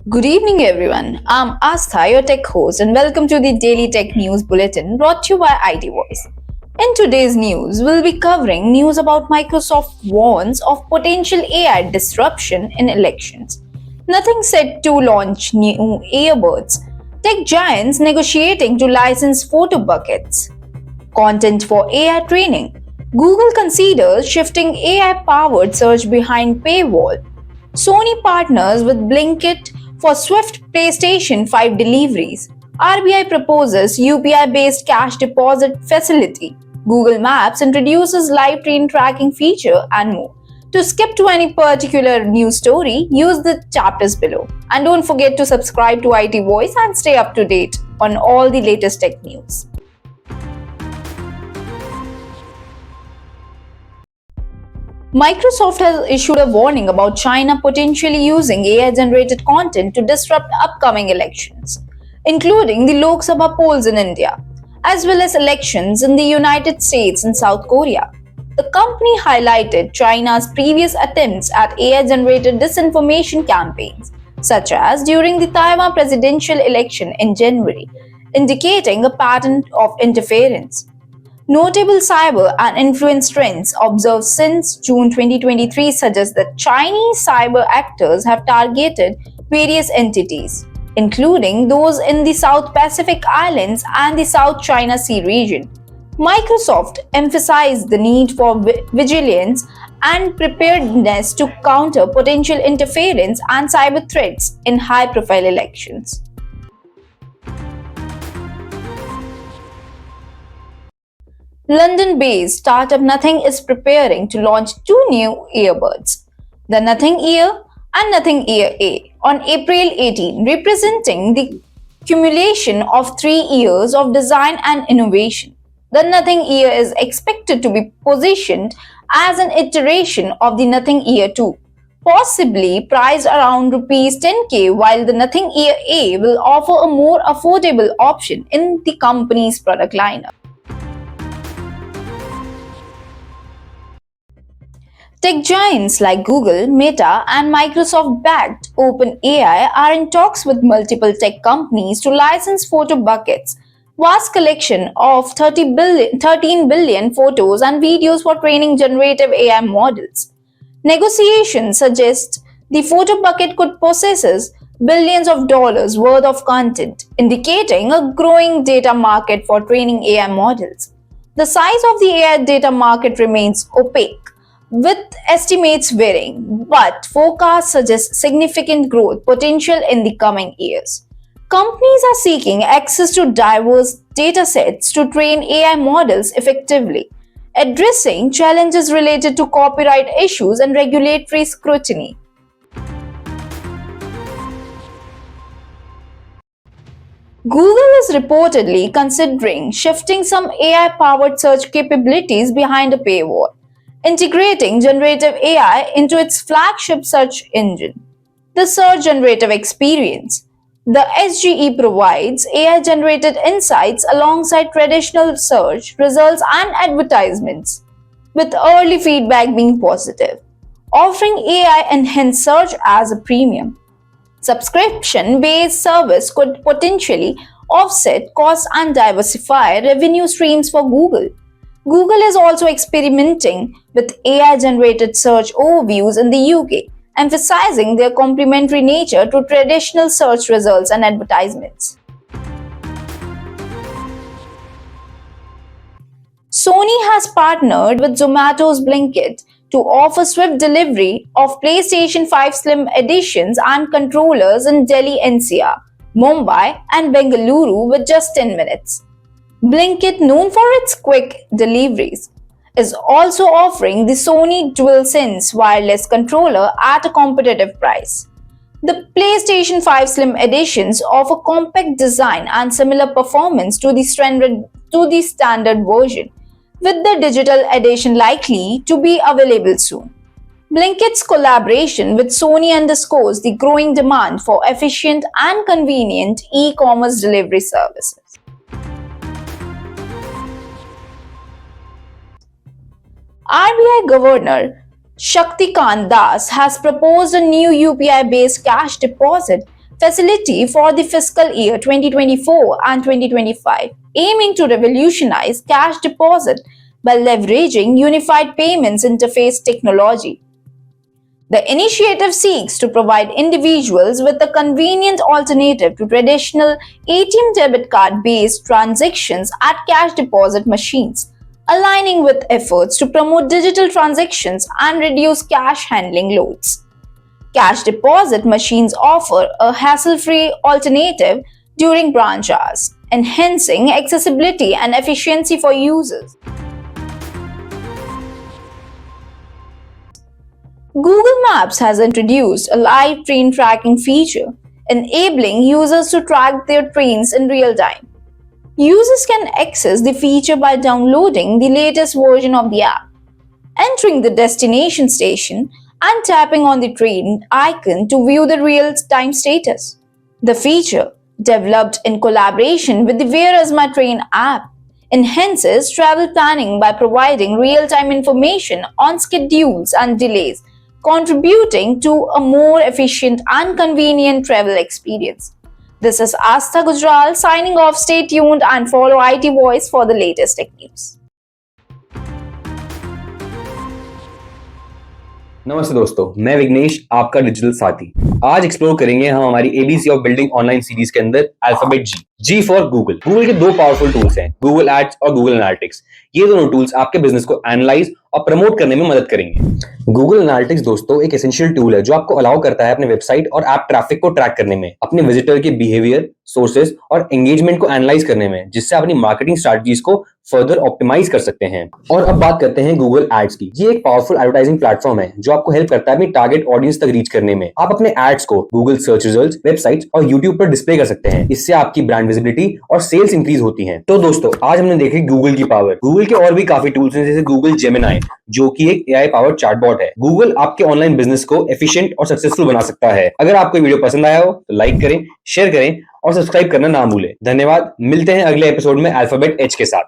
Good evening, everyone. I'm Astha, your tech host, and welcome to the Daily Tech News Bulletin brought to you by IT Voice. In today's news, we'll be covering news about Microsoft warns of potential AI disruption in elections. Nothing set to launch new earbuds. Tech giants negotiating to license Photobuckets. Content for AI training. Google considers shifting AI powered search behind Paywall. Sony partners with Blinkit for swift PlayStation 5 deliveries. RBI proposes UPI-based cash deposit facility. Google Maps introduces live train tracking feature and more. To skip to any particular news story, use the chapters below. And don't forget to subscribe to IT Voice and stay up to date on all the latest tech news. Microsoft has issued a warning about China potentially using AI-generated content to disrupt upcoming elections, including the Lok Sabha polls in India, as well as elections in the United States and South Korea. The company highlighted China's previous attempts at AI-generated disinformation campaigns, such as during the Taiwan presidential election in January, indicating a pattern of interference. Notable cyber and influence trends observed since June 2023 suggest that Chinese cyber actors have targeted various entities, including those in the South Pacific Islands and the South China Sea region. Microsoft emphasized the need for vigilance and preparedness to counter potential interference and cyber threats in high profile elections. London-based startup Nothing is preparing to launch two new earbuds, the Nothing Ear and Nothing Ear A, on April 18, representing the accumulation of 3 years of design and innovation. The Nothing Ear is expected to be positioned as an iteration of the Nothing Ear 2, possibly priced around Rs 10k, while the Nothing Ear A will offer a more affordable option in the company's product lineup. Tech giants like Google, Meta, and Microsoft backed OpenAI are in talks with multiple tech companies to license Photobucket's vast collection of 13 billion photos and videos for training generative AI models. Negotiations suggest the Photobucket could possess billions of dollars worth of content, indicating a growing data market for training AI models. The size of the AI data market remains opaque, with estimates varying, but forecasts suggest significant growth potential in the coming years. Companies are seeking access to diverse datasets to train AI models effectively, addressing challenges related to copyright issues and regulatory scrutiny. Google is reportedly considering shifting some AI powered search capabilities behind a paywall, integrating generative AI into its flagship search engine, the Search Generative Experience. The SGE provides AI generated insights alongside traditional search results and advertisements, with early feedback being positive, offering AI enhanced search as a premium. Subscription based service could potentially offset costs and diversify revenue streams for Google. Google is also experimenting with AI generated search overviews in the UK, emphasizing their complementary nature to traditional search results and advertisements. Sony has partnered with Zomato's Blinkit to offer swift delivery of PlayStation 5 Slim editions and controllers in Delhi NCR, Mumbai, and Bengaluru with just 10 minutes. Blinkit, known for its quick deliveries, is also offering the Sony DualSense wireless controller at a competitive price. The PlayStation 5 Slim editions offer compact design and similar performance to the standard version, with the digital edition likely to be available soon. Blinkit's collaboration with Sony underscores the growing demand for efficient and convenient e-commerce delivery services. RBI Governor Shaktikant Das has proposed a new UPI-based cash deposit facility for the fiscal year 2024 and 2025, aiming to revolutionize cash deposit by leveraging unified payments interface technology. The initiative seeks to provide individuals with a convenient alternative to traditional ATM debit card based transactions at cash deposit machines, aligning with efforts to promote digital transactions and reduce cash handling loads. Cash deposit machines offer a hassle free alternative during branch hours, enhancing accessibility and efficiency for users. Google Maps has introduced a live train tracking feature, enabling users to track their trains in real time. Users can access the feature by downloading the latest version of the app, entering the destination station, and tapping on the train icon to view the real time status. The feature, developed in collaboration with the Where Is My Train app, enhances travel planning by providing real time information on schedules and delays, contributing to a more efficient and convenient travel experience. This is Astha Gujral signing off. Stay tuned and follow IT Voice for the latest tech news. नमस्ते दोस्तों, मैं विघ्नेश, आपका digital साथी। आज explore करेंगे हम हमारी ABC of building online series के अंदर alphabet G for Google. Google के दो पावरफुल टूल्स हैं, गूगल एड्स और गूगल एनालिटिक्स। ये दोनों टूल्स आपके बिजनेस को एनालाइज और प्रमोट करने में मदद करेंगे। गूगल एनालिटिक्स दोस्तों एक एसेंशियल टूल है जो आपको अलाउ करता है अपने वेबसाइट और ऐप ट्रैफिक को ट्रैक करने में, अपने विजिटर के बिहेवियर, सोर्सेज और एंगेजमेंट को एनालाइज करने में, जिससे अपनी मार्केटिंग स्ट्रैटेजीज को फर्दर ऑप्टिमाइज कर सकते हैं। और अब बात करते हैं गूगल एड्स की। ये एक पावरफुल एडवर्टाइजिंग प्लेटफॉर्म है जो आपको हेल्प करता है अपनी टारगेट ऑडियंस तक रीच करने में। आप अपने एड्स को गूगल सर्च रिजल्ट्स, वेबसाइट्स और यूट्यूब पर डिस्प्ले कर सकते हैं। इससे आपकी ब्रांड विजिबिलिटी और सेल्स इंक्रीज होती हैं। तो दोस्तों आज हमने देखी गूगल की पावर। गूगल के और भी काफी टूल्स हैं जैसे गूगल जेमिनाई, जो कि एक एआई पावर्ड चैटबॉट है। गूगल आपके ऑनलाइन बिजनेस को एफिशिएंट और सक्सेसफुल बना सकता है। अगर आपको वीडियो पसंद आया हो तो लाइक करें, शेयर करें और सब्सक्राइब करना ना भूलें। धन्यवाद। मिलते हैं अगले एपिसोड में अल्फाबेट एच के साथ।